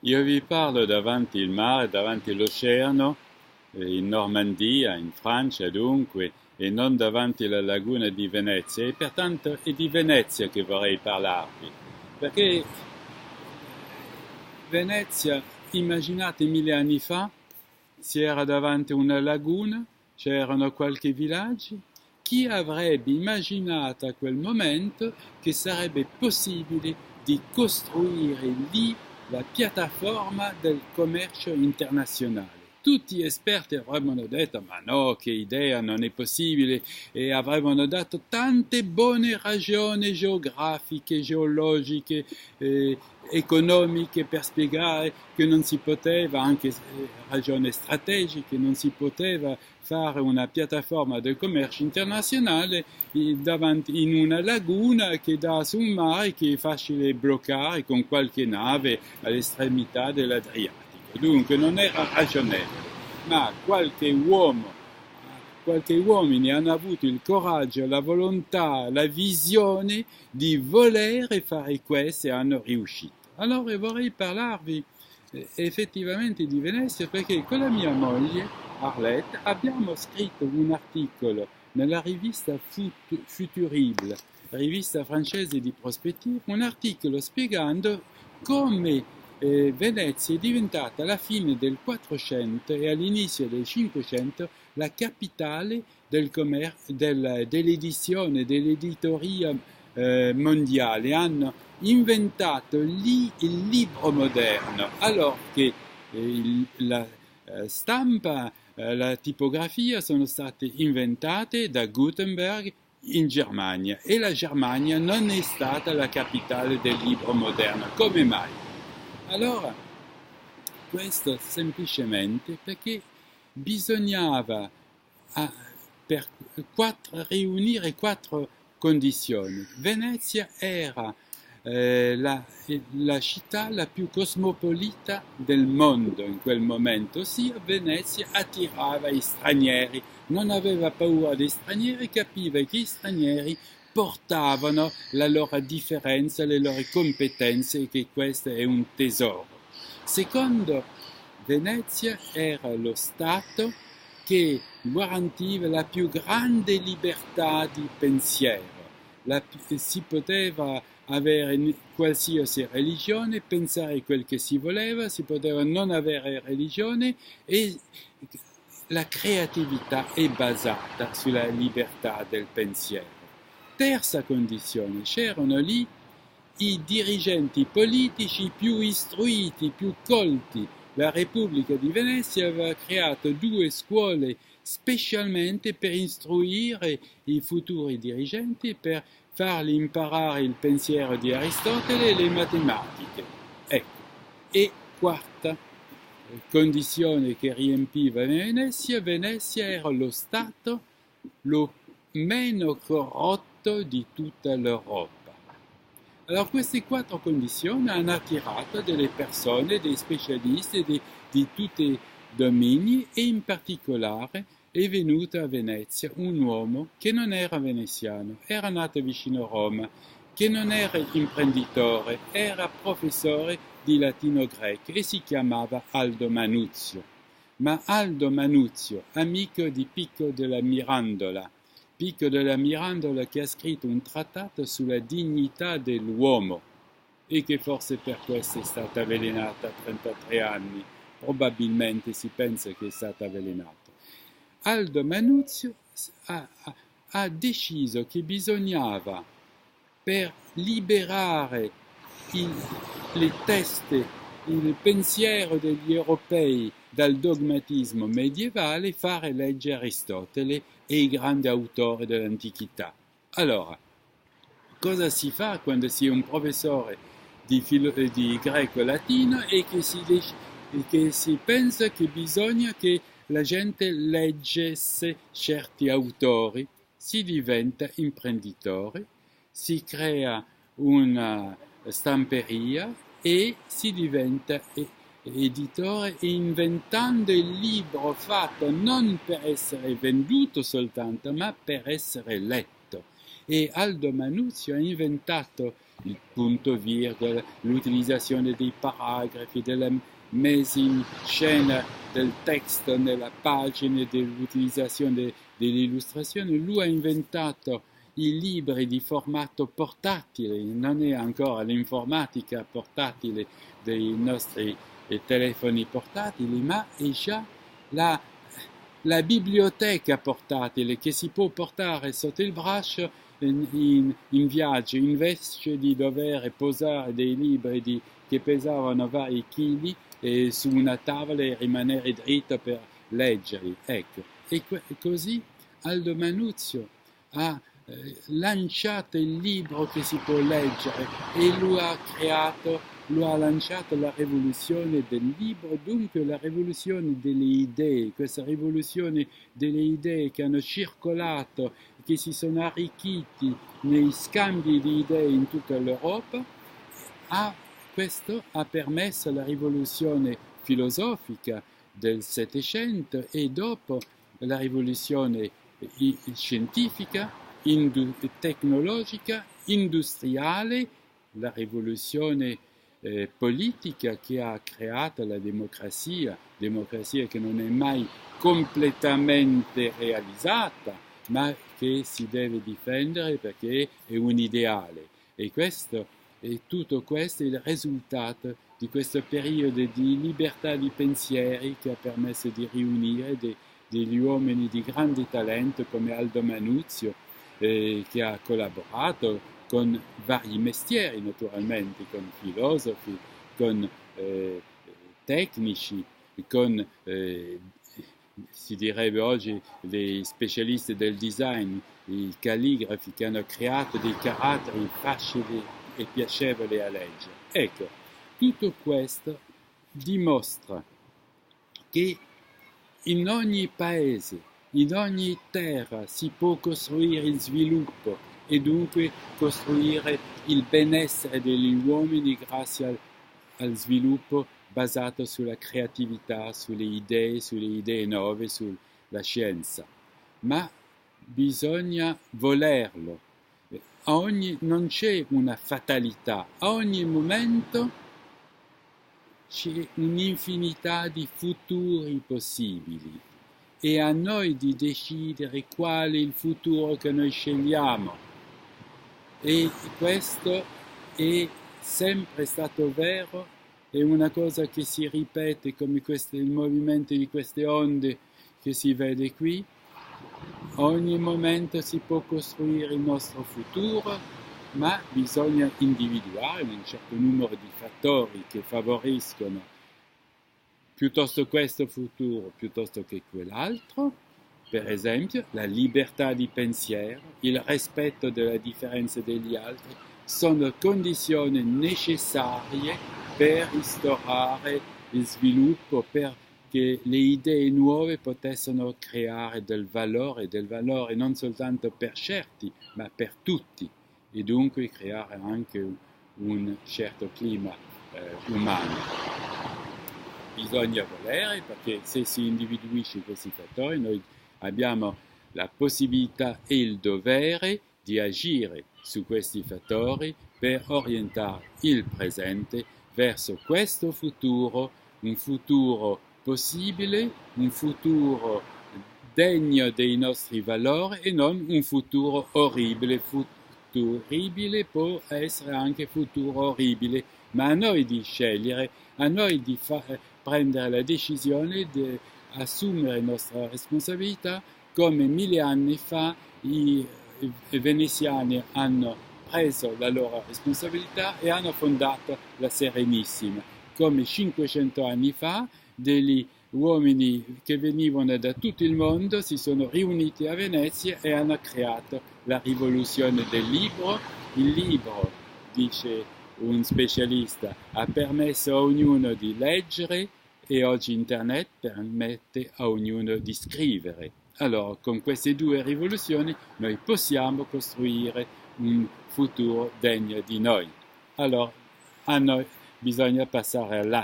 Io vi parlo davanti il mare, davanti l'oceano, in Normandia, in Francia dunque, e non davanti la laguna di Venezia, e pertanto è di Venezia che vorrei parlarvi, perché Venezia, immaginate 1000 anni fa, si era davanti a una laguna, c'erano qualche villaggi. Chi avrebbe immaginato a quel momento che sarebbe possibile di costruire lì la piattaforma del commercio internazionale? Tutti gli esperti avrebbero detto: ma no, che idea, non è possibile, e avrebbero dato tante buone ragioni geografiche, geologiche, economiche per spiegare che non si poteva, anche ragioni strategiche, non si poteva fare una piattaforma del commercio internazionale davanti in una laguna che dà su un mare che è facile bloccare con qualche nave all'estremità dell'Adriatico. Dunque non era ragionevole, ma qualche uomini hanno avuto il coraggio, la volontà, la visione di volere fare questo e hanno riuscito. Allora vorrei parlarvi effettivamente di Venezia, perché con la mia moglie Arlette abbiamo scritto un articolo nella rivista Futurible, rivista francese di prospettive, un articolo spiegando come Venezia è diventata alla fine del 400 e all'inizio del 500 la capitale dell'edizione, dell'editoria mondiale. Hanno inventato lì il libro moderno, allora che la stampa, la tipografia sono state inventate da Gutenberg in Germania, e la Germania non è stata la capitale del libro moderno. Come mai? Allora, questo semplicemente perché bisognava per riunire 4 condizioni. Venezia era la città la più cosmopolita del mondo in quel momento, ossia Venezia attirava gli stranieri, non aveva paura dei stranieri, capiva che gli stranieri portavano la loro differenza, le loro competenze, e che questo è un tesoro. Secondo, Venezia era lo Stato che garantiva la più grande libertà di pensiero. Si poteva avere qualsiasi religione, pensare quel che si voleva, si poteva non avere religione, e la creatività è basata sulla libertà del pensiero. Terza condizione, c'erano lì i dirigenti politici più istruiti, più colti. La Repubblica di Venezia aveva creato 2 scuole specialmente per istruire i futuri dirigenti, per farli imparare il pensiero di Aristotele e le matematiche. Ecco. E quarta condizione che riempiva Venezia era lo Stato lo meno corrotto di tutta l'Europa. Allora queste 4 condizioni hanno attirato delle persone, dei specialisti di tutti i domini, e in particolare è venuto a Venezia un uomo che non era veneziano, era nato vicino a Roma, che non era imprenditore, era professore di latino greco e si chiamava Aldo Manuzio. Ma Aldo Manuzio, amico di Pico della Mirandola, che ha scritto un trattato sulla dignità dell'uomo e che forse per questo è stata avvelenata a 33 anni, probabilmente si pensa che è stata avvelenata. Aldo Manuzio ha deciso che bisognava, per liberare le teste, il pensiero degli europei dal dogmatismo medievale, fare leggere Aristotele e i grandi autori dell'antichità. Allora, cosa si fa quando si è un professore di greco-latino e che si pensa che bisogna che la gente leggesse certi autori? Si diventa imprenditore, si crea una stamperia e si diventa editore, inventando il libro fatto non per essere venduto soltanto, ma per essere letto. E Aldo Manuzio ha inventato il punto virgola, l'utilizzazione dei paragrafi, della messa in scena del testo nella pagina, dell'utilizzazione delle illustrazioni. Lui ha inventato i libri di formato portatile, non è ancora l'informatica portatile dei nostri telefoni portatili, ma è già la biblioteca portatile che si può portare sotto il braccio in viaggio, invece di dover posare dei libri che pesavano vari chili su una tavola e rimanere dritto per leggerli. Ecco. E così Aldo Manuzio ha lanciato il libro che si può leggere e lui ha lanciato la rivoluzione del libro, dunque la rivoluzione delle idee, questa rivoluzione delle idee che hanno circolato, che si sono arricchiti nei scambi di idee in tutta l'Europa. Questo ha permesso la rivoluzione filosofica del Settecento e dopo la rivoluzione scientifica, tecnologica, industriale, la rivoluzione politica che ha creato la democrazia che non è mai completamente realizzata, ma che si deve difendere perché è un ideale. E tutto questo è il risultato di questo periodo di libertà di pensieri che ha permesso di riunire degli uomini di grande talento come Aldo Manuzio, che ha collaborato con vari mestieri naturalmente, con filosofi, con tecnici, con si direbbe oggi dei specialisti del design, i calligrafi che hanno creato dei caratteri facili e piacevoli a leggere. Ecco, tutto questo dimostra che in ogni paese, in ogni terra si può costruire il sviluppo e dunque costruire il benessere degli uomini grazie al sviluppo basato sulla creatività, sulle idee nuove, sulla scienza. Ma bisogna volerlo. Non c'è una fatalità, a ogni momento c'è un'infinità di futuri possibili e a noi di decidere qual è il futuro che noi scegliamo. E questo è sempre stato vero, è una cosa che si ripete come il movimento di queste onde che si vede qui. Ogni momento si può costruire il nostro futuro, ma bisogna individuare un certo numero di fattori che favoriscono piuttosto questo futuro piuttosto che quell'altro. Per esempio, la libertà di pensiero, il rispetto della differenza degli altri sono condizioni necessarie per instaurare il sviluppo, perché le idee nuove potessero creare del valore non soltanto per certi, ma per tutti, e dunque creare anche un certo clima umano. Bisogna volere, perché se si individuisce questi fattori, noi abbiamo la possibilità e il dovere di agire su questi fattori per orientare il presente verso questo futuro, un futuro possibile, un futuro degno dei nostri valori e non un futuro orribile. Futuribile può essere anche futuro orribile, ma a noi di scegliere, a noi di prendere la decisione di assumere nostra responsabilità, come 1000 anni fa i veneziani hanno preso la loro responsabilità e hanno fondato la Serenissima, come 500 anni fa degli uomini che venivano da tutto il mondo si sono riuniti a Venezia e hanno creato la rivoluzione del libro. Il libro, dice un specialista, ha permesso a ognuno di leggere e oggi internet permette a ognuno di scrivere. Allora, con queste due rivoluzioni noi possiamo costruire un futuro degno di noi. Allora, a noi bisogna passare all'atto.